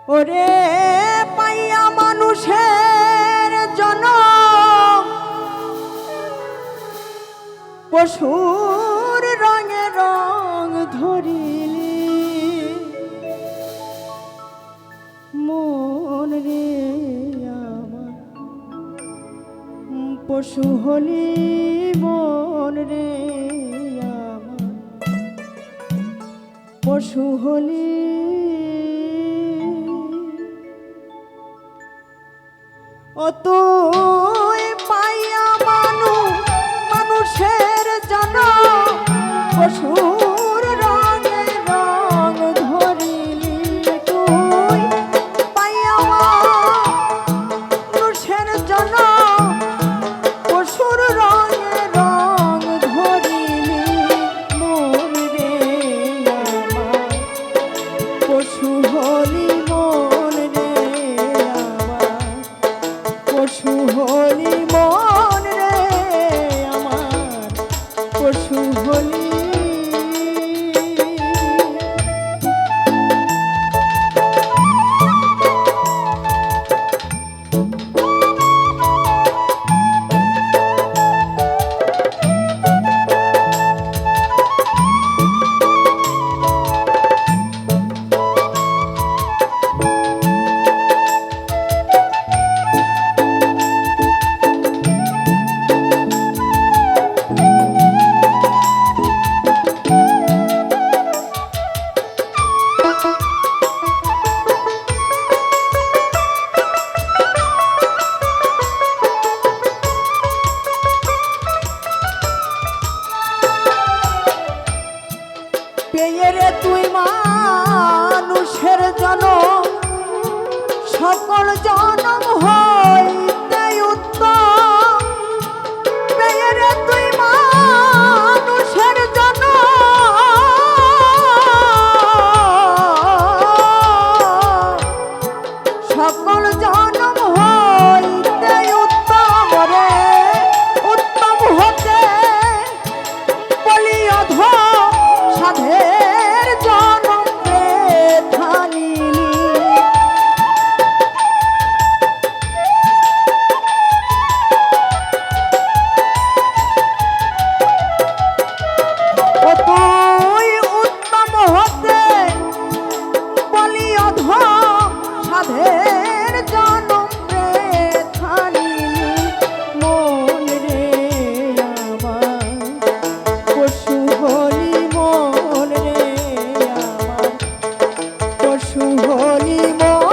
ওরে পাইয়া মানুষের জনম পশুর রঙে রং ধরিলি মন রে আমার পশু হলি মন রে আমার পশু হলি ও তুই পাইয়া মানুষের জনম পশুর রঙে রং ধরিলি তুই পাইয়া মানুষের জনম পশুর রঙে রং ধরিলি মন রে আমার পশু হলি মন রে আমার পশু হলি মন রে আমার পশু হলি পেয়ে রে তুই মানুষের জনম সকল জনম হইতে উত্তম পেয়ে রে তুই মানুষের জনম সকল জনম হইতে উত্তম রে উত্তম হতে বলি অধ সাধের জনম থানিলি ও তুই উত্তম হতে বলি অধ সাধের জনম থানিলি মন রে আমার পশু হলি মন রে আমার পশু হলি মন